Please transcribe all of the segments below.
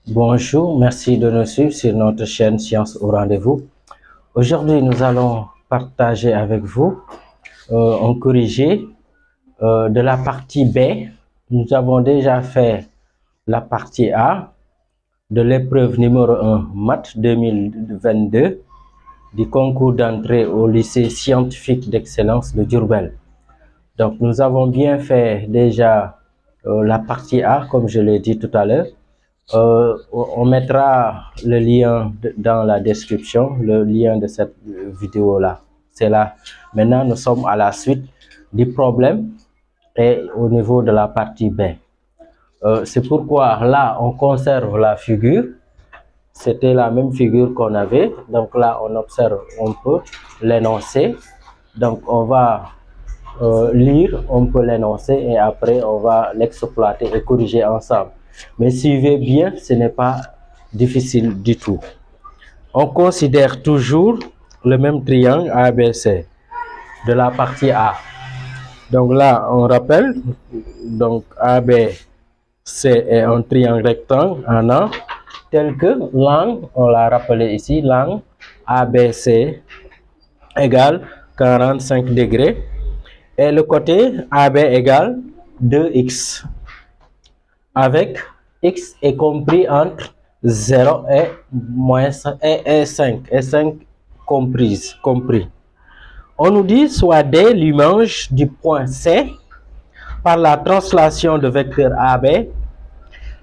Bonjour, merci de nous suivre sur notre chaîne Sciences au rendez-vous. Aujourd'hui, nous allons partager avec vous un corrigé de la partie B. Nous avons déjà fait la partie A de l'épreuve numéro 1 maths 2022 du concours d'entrée au lycée scientifique d'excellence de Diourbel. Donc, nous avons bien fait déjà la partie A, comme je l'ai dit tout à l'heure. On mettra le lien dans la description, le lien de cette vidéo-là. C'est là. Maintenant, nous sommes à la suite du problème et au niveau de la partie B. C'est pourquoi là, on conserve la figure. C'était la même figure qu'on avait. Donc là, on observe un peu l'énoncé. Donc, on va lire, on peut l'énoncer et après, on va l'exploiter et corriger ensemble. Mais suivez bien, ce n'est pas difficile du tout. On considère toujours le même triangle ABC de la partie A. Donc là, on rappelle, donc ABC est un triangle rectangle en A, tel que l'angle, on l'a rappelé ici, l'angle ABC égale 45 degrés et le côté AB égale 2x. Avec x est compris entre 0 et, et 5, et 5 compris. On nous dit soit D l'image du point C par la translation de vecteur AB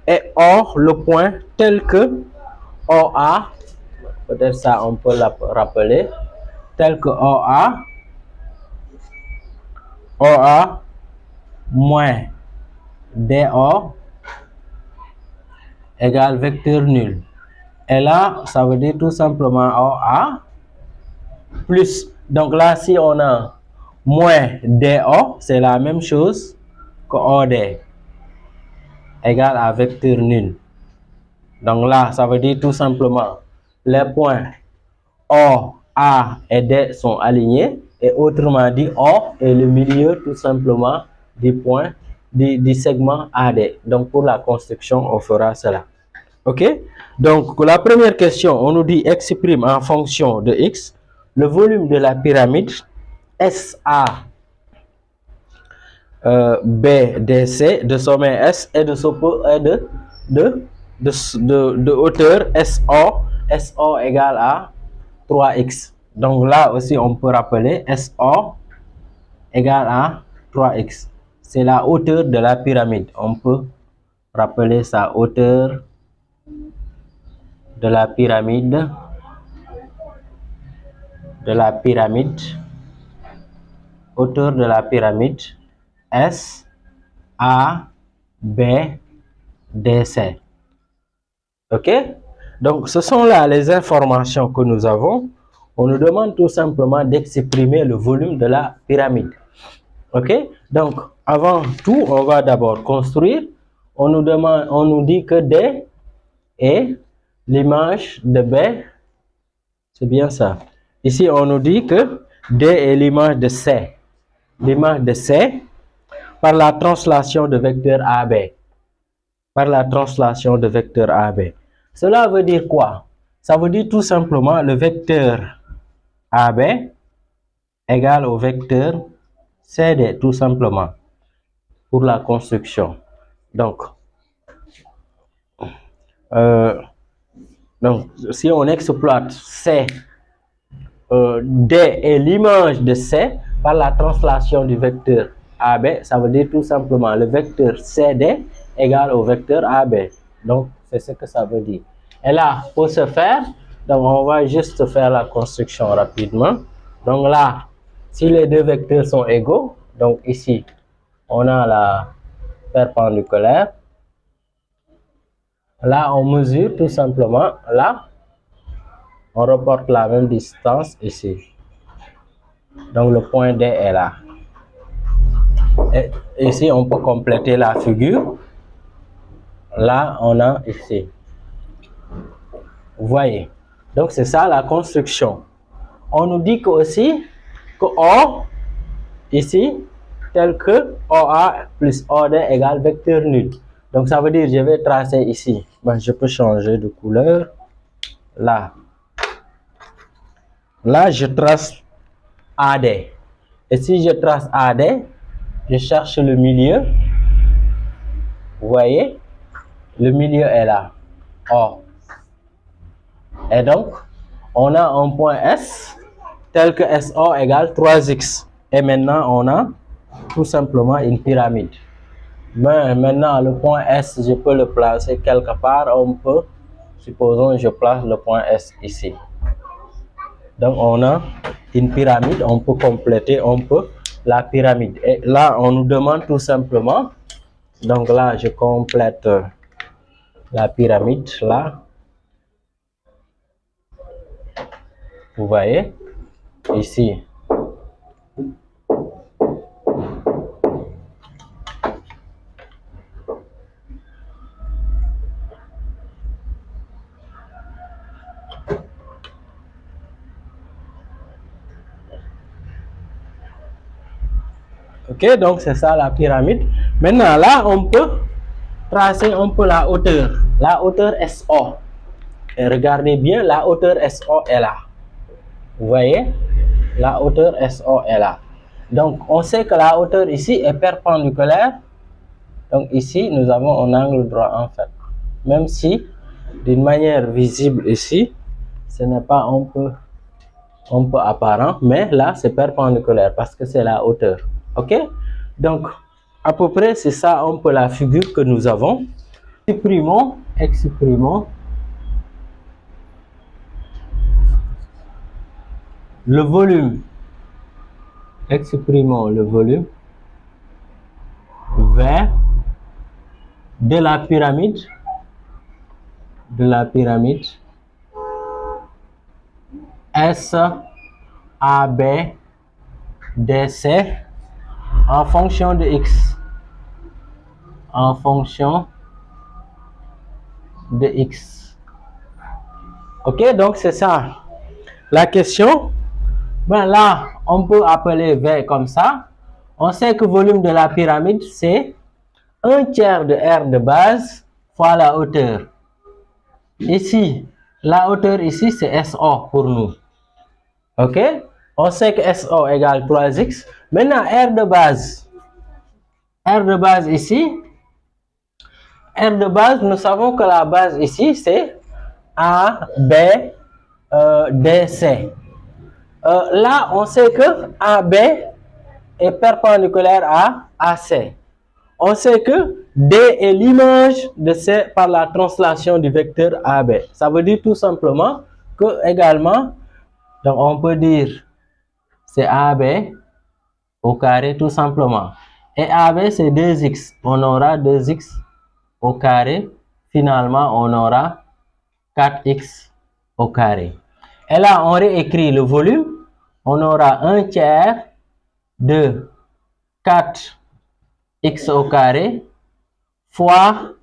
et or le point tel que OA, peut-être ça on peut le rappeler, tel que OA moins DO égale vecteur nul. Et là, ça veut dire tout simplement OA plus. Donc là, si on a moins DO, c'est la même chose que OD égale à vecteur nul. Donc là, ça veut dire tout simplement les points O, A et D sont alignés. Et autrement dit, O est le milieu tout simplement du point du segment AD. Donc pour la construction, on fera cela. OK? Donc, la première question, on nous dit exprime en fonction de x le volume de la pyramide SA BDC de sommet S et de hauteur SO égale à 3x. Donc là aussi, on peut rappeler SO égale à 3x. C'est la hauteur de la pyramide. On peut rappeler sa hauteur de la pyramide hauteur de la pyramide S A B D C. OK? Donc ce sont là les informations que nous avons. On nous demande tout simplement d'exprimer le volume de la pyramide. OK? Donc avant tout, on va d'abord construire. On nous dit que D est l'image de B. C'est bien ça. Ici, on nous dit que D est l'image de C. L'image de C par la translation de vecteur AB. Par la translation de vecteur AB. Cela veut dire quoi? Ça veut dire tout simplement le vecteur AB égale au vecteur CD, tout simplement, pour la construction. Donc si on exploite C, D est l'image de C par la translation du vecteur AB, ça veut dire tout simplement le vecteur CD égale au vecteur AB. Donc, c'est ce que ça veut dire. Et là, pour ce faire, donc on va juste faire la construction rapidement. Donc là, si les deux vecteurs sont égaux, donc ici, on a la perpendiculaire. Là, on mesure tout simplement. Là, on reporte la même distance ici. Donc, le point D est là. Et ici, on peut compléter la figure. Là, on a ici. Vous voyez. Donc, c'est ça la construction. On nous dit que aussi que O, ici, tel que OA plus OD égale vecteur nul. Donc ça veut dire je vais tracer ici. Ben, je peux changer de couleur. Là. Là, je trace AD. Et si je trace AD, je cherche le milieu. Vous voyez? Le milieu est là. O. Et donc, on a un point S tel que SO égale 3x. Et maintenant, on a tout simplement une pyramide. Mais maintenant, le point S, je peux le placer quelque part. On peut, supposons, je place le point S ici. Donc, on a une pyramide. On peut compléter un peu la pyramide. Et là, on nous demande tout simplement. Donc là, je complète la pyramide. Là, vous voyez, ici. Ok, donc c'est ça la pyramide. Maintenant, là, on peut tracer un peu la hauteur. La hauteur SO. Et regardez bien, la hauteur SO est là. Vous voyez? La hauteur SO est là. Donc, on sait que la hauteur ici est perpendiculaire. Donc, ici, nous avons un angle droit, en fait. Même si, d'une manière visible ici, ce n'est pas un peu apparent. Mais là, c'est perpendiculaire parce que c'est la hauteur. Ok? Donc, à peu près, c'est ça un peu la figure que nous avons. Exprimons le volume. Exprimons le volume V de la pyramide S A B D C en fonction de X. En fonction de X. Ok, donc c'est ça la question. Ben là, on peut appeler V comme ça. On sait que le volume de la pyramide, c'est 1/3 de R de base fois la hauteur. Ici, la hauteur ici, c'est SO pour nous. Ok? On sait que SO égale 3x. Maintenant, R de base ici, R de base, nous savons que la base ici, c'est A, B, D, C. Là, on sait que AB est perpendiculaire à AC. On sait que D est l'image de C par la translation du vecteur AB. Ça veut dire tout simplement que également, donc on peut dire c'est AB au carré tout simplement. Et AB c'est 2x. On aura 2x au carré. Finalement, on aura 4x au carré. Et là, on réécrit le volume. On aura 1/3 de 4x au carré fois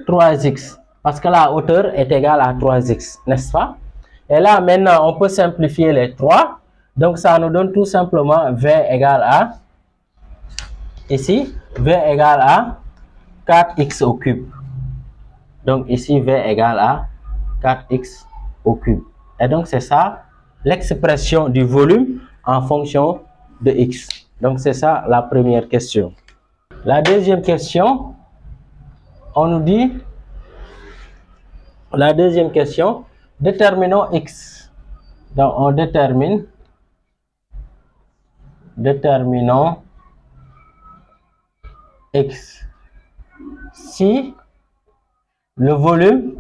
3x. Parce que la hauteur est égale à 3x, n'est-ce pas? Et là, maintenant, on peut simplifier les 3. Donc, ça nous donne tout simplement V égale à, ici, V égale à 4x au cube. Donc, ici, V égale à 4x au cube. Et donc, c'est ça l'expression du volume en fonction de x. Donc, c'est ça la première question. La deuxième question, on nous dit, la deuxième question, déterminons x. Donc, on déterminons x. Si le volume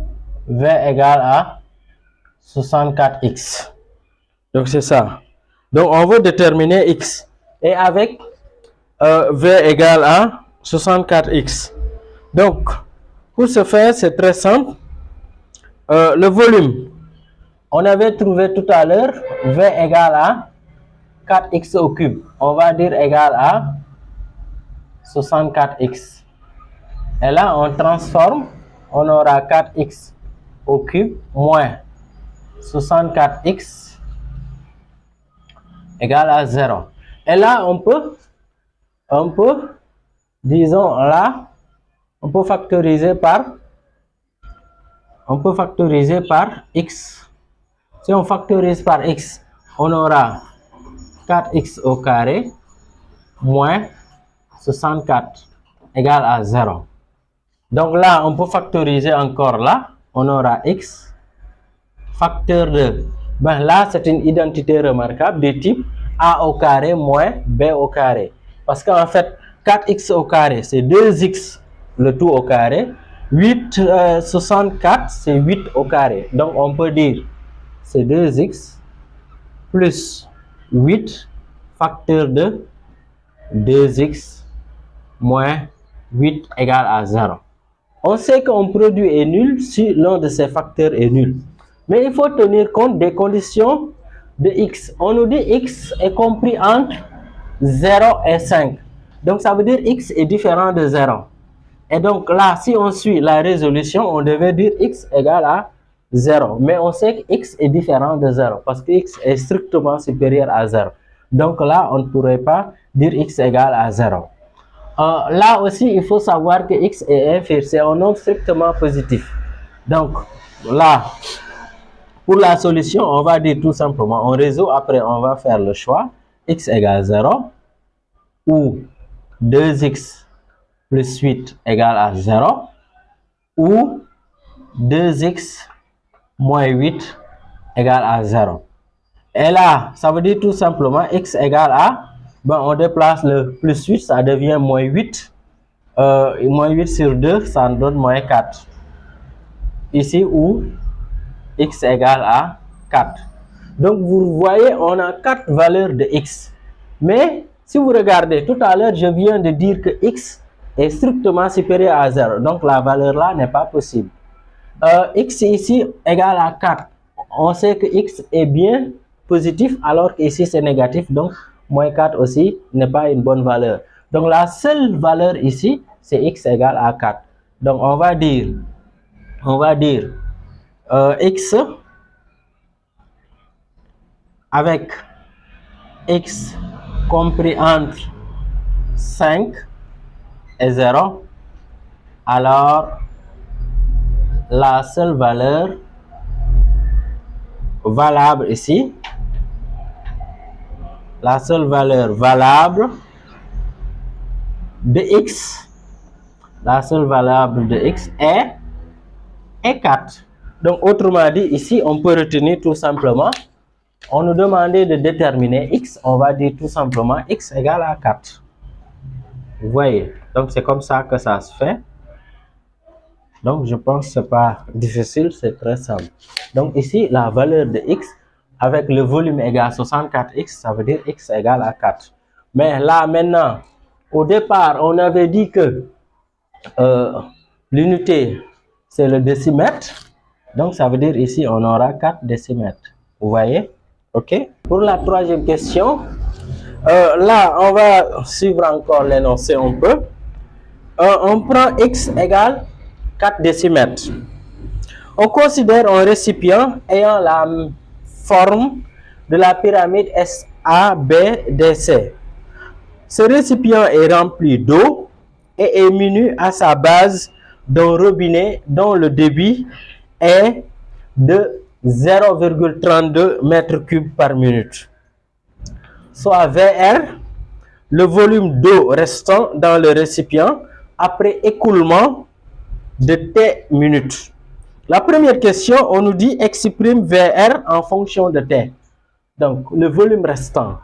V égale à 64x. Donc, c'est ça. Donc, on veut déterminer x. Et avec V égale à 64x. Donc, pour ce faire, c'est très simple. Le volume, on avait trouvé tout à l'heure V égale à 4x au cube. On va dire égal à 64x. Et là, on transforme. On aura 4x au cube moins 64x égale à 0. Et là, on peut, disons là, On peut factoriser par x. Si on factorise par x, on aura 4x au carré moins 64 égale à 0. Donc là, on peut factoriser encore là. On aura x facteur de... Ben là, c'est une identité remarquable de type a au carré moins b au carré. Parce qu'en fait, 4x au carré, c'est 2x le tout au carré. 64, c'est 8 au carré. Donc, on peut dire c'est 2x plus 8 facteur de 2x moins 8 égale à 0. On sait qu'un produit est nul si l'un de ces facteurs est nul. Mais il faut tenir compte des conditions de x. On nous dit x est compris entre 0 et 5. Donc, ça veut dire x est différent de 0. Et donc là, si on suit la résolution, on devait dire x égale à 0. Mais on sait que x est différent de 0 parce que x est strictement supérieur à 0. Donc là, on ne pourrait pas dire x égale à 0. Là aussi, il faut savoir que x est inférieur. C'est un nombre strictement positif. Donc là, pour la solution, on va dire tout simplement, on résout, après on va faire le choix, x égale 0 ou 2x plus 8 égale à 0 ou 2x moins 8 égale à 0. Et là, ça veut dire tout simplement x égale à, ben on déplace le plus 8, ça devient moins 8. Moins 8 sur 2, ça nous donne moins 4. Ici où x égale à 4. Donc vous voyez, on a 4 valeurs de x. Mais si vous regardez, tout à l'heure, je viens de dire que x est strictement supérieur à 0. Donc la valeur là n'est pas possible. X ici égale à 4. On sait que x est bien positif alors qu'ici c'est négatif. Donc moins 4 aussi n'est pas une bonne valeur. Donc la seule valeur ici, c'est x égale à 4. Donc on va dire x avec x compris entre 5 et 0. Alors la seule valeur valable ici, la seule valeur valable de x, la seule valable de x est 4. Donc autrement dit, ici on peut retenir tout simplement, on nous demandait de déterminer x, on va dire tout simplement x égale à 4. Vous voyez, donc c'est comme ça que ça se fait. Donc je pense que ce n'est pas difficile, c'est très simple. Donc ici, la valeur de x avec le volume égal 64x, ça veut dire x égale à 4. Mais là maintenant, au départ, on avait dit que l'unité, c'est le décimètre. Donc ça veut dire ici, on aura 4 décimètres. Vous voyez? OK? Pour la troisième question, là, on va suivre encore l'énoncé un peu. On prend x égale 4 décimètres. On considère un récipient ayant la forme de la pyramide SABDC. Ce récipient est rempli d'eau et est muni à sa base d'un robinet dont le débit est de 0,32 m3 par minute, soit VR, le volume d'eau restant dans le récipient après écoulement de t minutes. La première question, on nous dit exprime VR en fonction de t. Donc, le volume restant.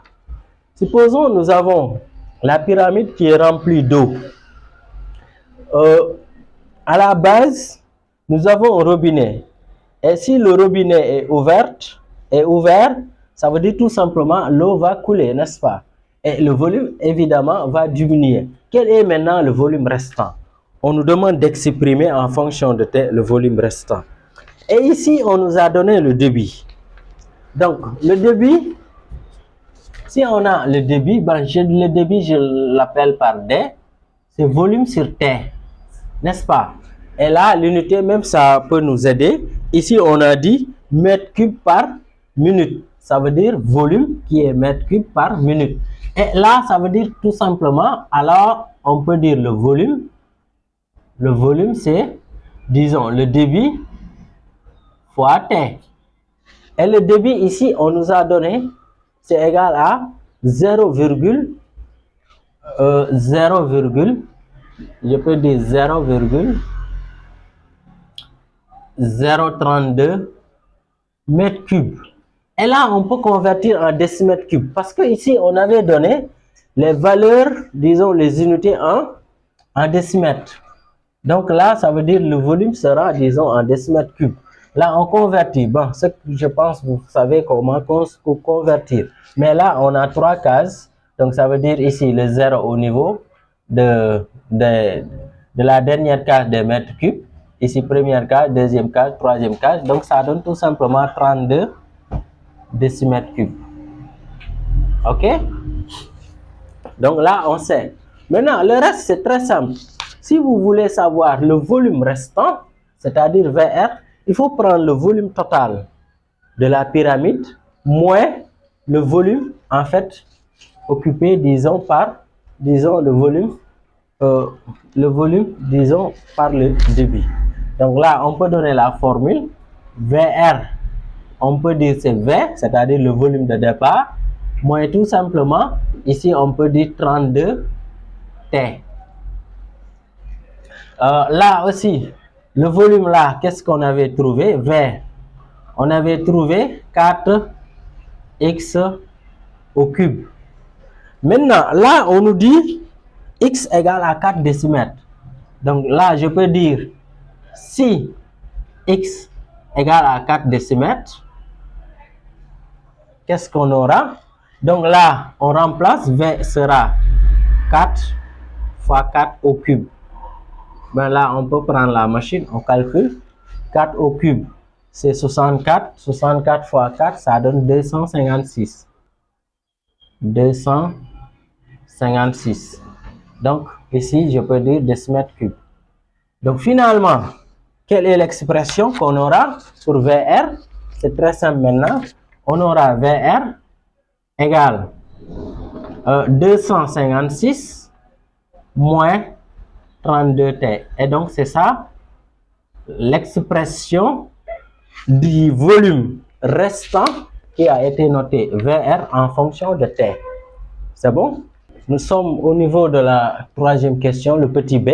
Supposons nous avons la pyramide qui est remplie d'eau. À la base, nous avons un robinet. Et si le robinet est ouvert, ça veut dire tout simplement l'eau va couler, n'est-ce pas? Et le volume, évidemment, va diminuer. Quel est maintenant le volume restant? On nous demande d'exprimer en fonction de t le volume restant. Et ici, on nous a donné le débit. Donc, le débit, si on a le débit, le débit, je l'appelle par D, c'est volume sur T, n'est-ce pas? Et là, l'unité, même ça peut nous aider. Ici, on a dit mètre cube par minute. Ça veut dire volume qui est mètre cube par minute. Et là, ça veut dire tout simplement, alors, on peut dire le volume Le volume, c'est, disons, le débit fois T. Et le débit ici, on nous a donné, c'est égal à 0, je peux dire 0,032 mètres cubes. Et là, on peut convertir en décimètres cubes parce que ici, on avait donné les valeurs, disons les unités en décimètres. Donc là, ça veut dire le volume sera, disons, en décimètres cubes. Là, on convertit. Bon, ce que je pense, vous savez comment convertir. Mais là, on a 3 cases. Donc, ça veut dire ici le 0 au niveau de la dernière case des mètres cubes. Ici, première case, deuxième case, troisième case. Donc, ça donne tout simplement 32 décimètres cubes. OK? Donc là, on sait. Maintenant, le reste, c'est très simple. Si vous voulez savoir le volume restant, c'est-à-dire VR, il faut prendre le volume total de la pyramide moins le volume, en fait, occupé, disons, par, disons, le volume, disons, par le débit. Donc là, on peut donner la formule. VR, on peut dire c'est V, c'est-à-dire le volume de départ, moins tout simplement, ici, on peut dire 32 T. Là aussi, le volume là, qu'est-ce qu'on avait trouvé? V. On avait trouvé 4x au cube. Maintenant, là, on nous dit x égale à 4 décimètres. Donc là, je peux dire si x égale à 4 décimètres, qu'est-ce qu'on aura? Donc là, on remplace, V sera 4 fois 4 au cube. Ben là, on peut prendre la machine, on calcule. 4 au cube, c'est 64. 64 fois 4, ça donne 256. 256. Donc, ici, je peux dire décimètres cubes. Donc, finalement, quelle est l'expression qu'on aura pour VR? C'est très simple maintenant. On aura VR égale 256 moins 32T. Et donc, c'est ça l'expression du volume restant qui a été noté VR en fonction de T. C'est bon? Nous sommes au niveau de la troisième question, le petit b.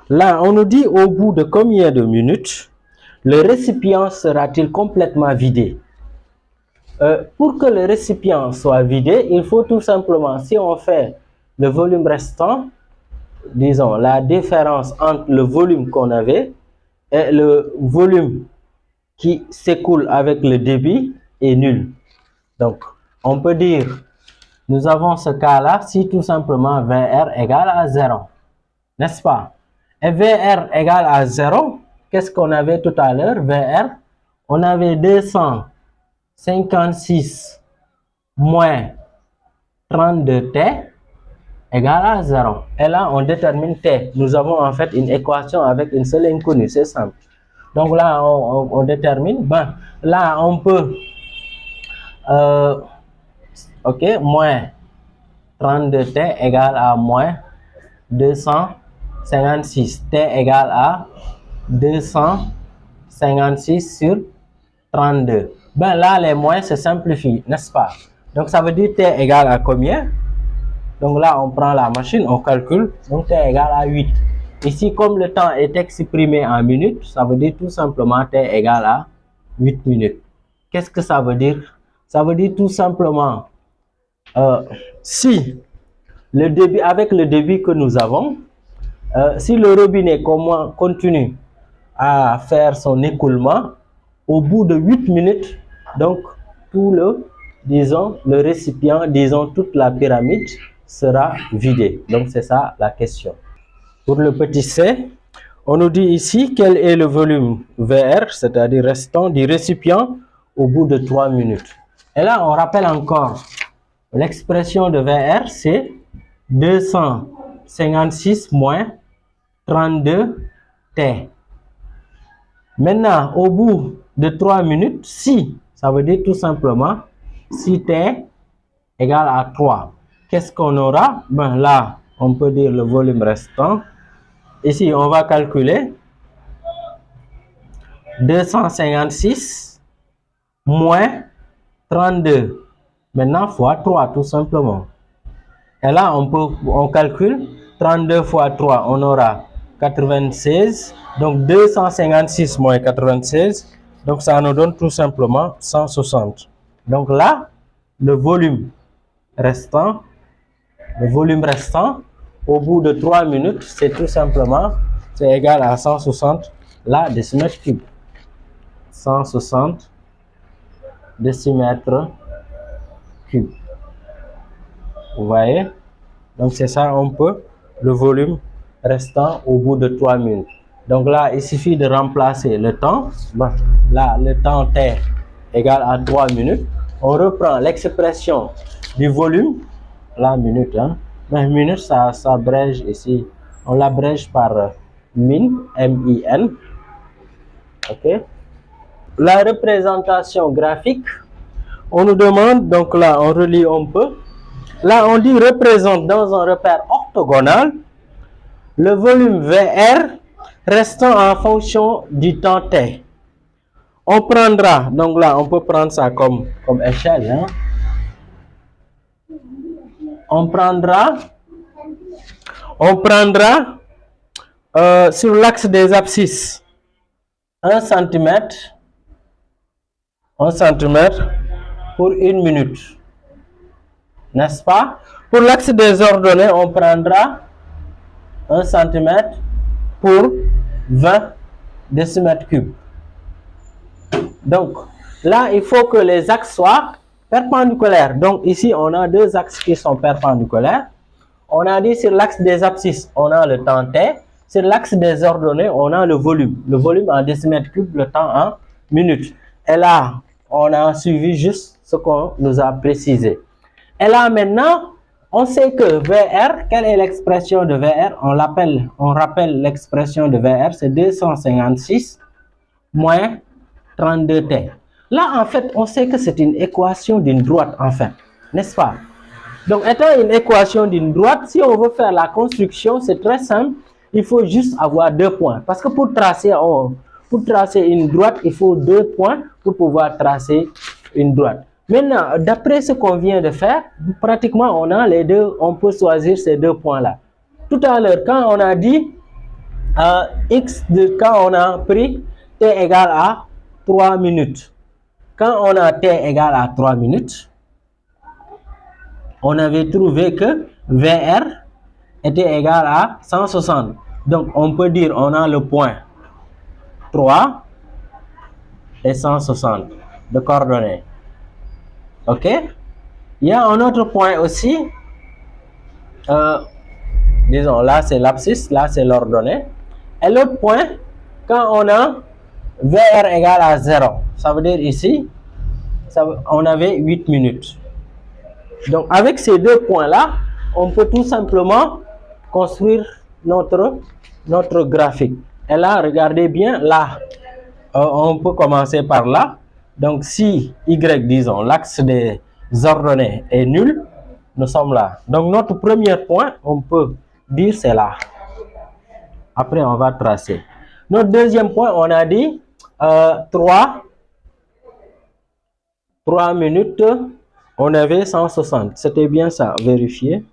Là, on nous dit au bout de combien de minutes le récipient sera-t-il complètement vidé? Pour que le récipient soit vidé, il faut tout simplement, si on fait le volume restant, disons la différence entre le volume qu'on avait et le volume qui s'écoule avec le débit est nul. Donc, on peut dire, nous avons ce cas-là si tout simplement VR égale à 0. N'est-ce pas? Et VR égale à 0, qu'est-ce qu'on avait tout à l'heure? VR, on avait 256 moins 32T égale à 0. Et là, on détermine T. Nous avons en fait une équation avec une seule inconnue, c'est simple. Donc là, on détermine. Ben, là, on peut, ok, moins 32T égale à moins 256. T égale à 256 sur 32. Ben là, les moins se simplifient, n'est-ce pas? Donc ça veut dire T égale à combien? Donc là, on prend la machine, on calcule. Donc T égale à 8. Ici, comme le temps est exprimé en minutes, ça veut dire tout simplement T égale à 8 minutes. Qu'est-ce que ça veut dire? Ça veut dire tout simplement, si le débit, avec le débit que nous avons, si le robinet continue à faire son écoulement, au bout de 8 minutes, donc tout le, disons, le récipient, disons toute la pyramide sera vidée. Donc c'est ça la question. Pour le petit c, on nous dit ici quel est le volume VR, c'est-à-dire restant du récipient au bout de 3 minutes. Et là, on rappelle encore, l'expression de VR, c'est 256 moins 32T. Maintenant, au bout de 3 minutes, si, ça veut dire tout simplement, si T égale à 3. Qu'est-ce qu'on aura? Ben là, on peut dire le volume restant Ici, on va calculer 256 moins 32. Maintenant, fois 3, tout simplement. Et là, on calcule 32 fois 3, on aura 96. Donc, 256 moins 96. Donc, ça nous donne tout simplement 160. Donc là, le volume restant au bout de 3 minutes, c'est tout simplement, c'est égal à 160 la décimètre cube. 160 décimètres cubes. Vous voyez? Donc c'est ça un peu le volume restant au bout de 3 minutes. Donc là, il suffit de remplacer le temps. Bon, là, le temps T égale à 3 minutes. On reprend l'expression du volume. La minute, hein. Mais minute, ça s'abrège ici. On l'abrège par min, M-I-N. OK? La représentation graphique, on nous demande, donc là, on relie un peu. Là, on dit représente dans un repère orthogonal le volume VR restant en fonction du temps T. On prendra, donc là, on peut prendre ça comme échelle. Hein. On prendra sur l'axe des abscisses 1 cm pour 1 minute. N'est-ce pas? Pour l'axe des ordonnées, on prendra 1 cm pour 20 décimètres cubes. Donc, là, il faut que les axes soient perpendiculaires. Donc, ici, on a deux axes qui sont perpendiculaires. On a dit sur l'axe des abscisses, on a le temps T. Sur l'axe des ordonnées, on a le volume. Le volume en décimètres cubes, le temps en minutes. Et là, on a suivi juste ce qu'on nous a précisé. Et là, maintenant, on sait que VR, quelle est l'expression de VR? On rappelle l'expression de VR, c'est 256 moins 32T. Là, en fait, on sait que c'est une équation d'une droite, en fait, n'est-ce pas? Donc, étant une équation d'une droite, si on veut faire la construction, c'est très simple. Il faut juste avoir 2 points. Parce que pour tracer une droite, il faut 2 points pour pouvoir tracer une droite. Maintenant, d'après ce qu'on vient de faire, pratiquement, on a les deux, on peut choisir ces 2 points-là. Tout à l'heure, quand on a dit quand on a pris T égale à 3 minutes. Quand on a T égale à 3 minutes, on avait trouvé que VR était égal à 160. Donc, on peut dire on a le point 3 et 160 de coordonnées. OK? Il y a un autre point aussi. Disons, là, c'est l'abscisse, là, c'est l'ordonnée. Et l'autre point, quand on a VR égale à 0, ça veut dire ici, on avait 8 minutes. Donc, avec ces deux points-là, on peut tout simplement construire notre graphique. Et là, regardez bien, là, on peut commencer par là. Donc, si Y, disons, l'axe des ordonnées est nul, nous sommes là. Donc, notre premier point, on peut dire c'est là. Après, on va tracer. Notre deuxième point, on a dit 3 minutes, on avait 160. C'était bien ça, vérifiez.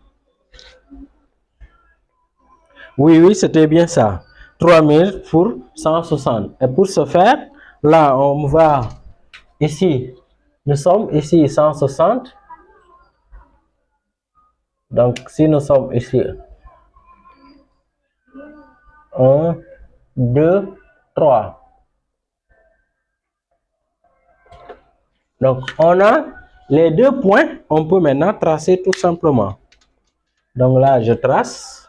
Oui, c'était bien ça. 3 minutes pour 160. Et pour ce faire, là, on va ici. Nous sommes ici 160. Donc, si nous sommes ici 1, 2, 3. Donc, on a les deux points. On peut maintenant tracer tout simplement. Donc là, je trace.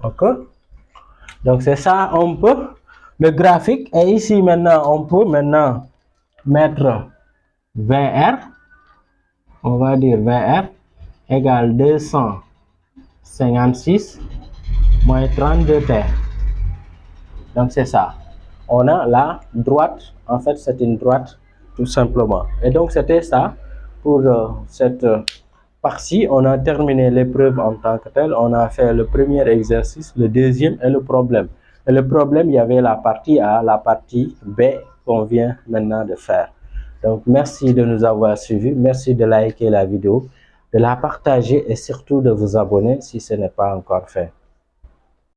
OK? Donc, c'est ça un peu le graphique. Et ici, maintenant, on peut maintenant mettre VR. On va dire VR égale 256 moins 32 paires. Donc c'est ça. On a la droite, en fait c'est une droite tout simplement. Et donc c'était ça pour cette partie. On a terminé l'épreuve en tant que telle. On a fait le premier exercice, le deuxième et le problème. Et le problème, il y avait la partie A, la partie B qu'on vient maintenant de faire. Donc merci de nous avoir suivis, merci de liker la vidéo, de la partager et surtout de vous abonner si ce n'est pas encore fait.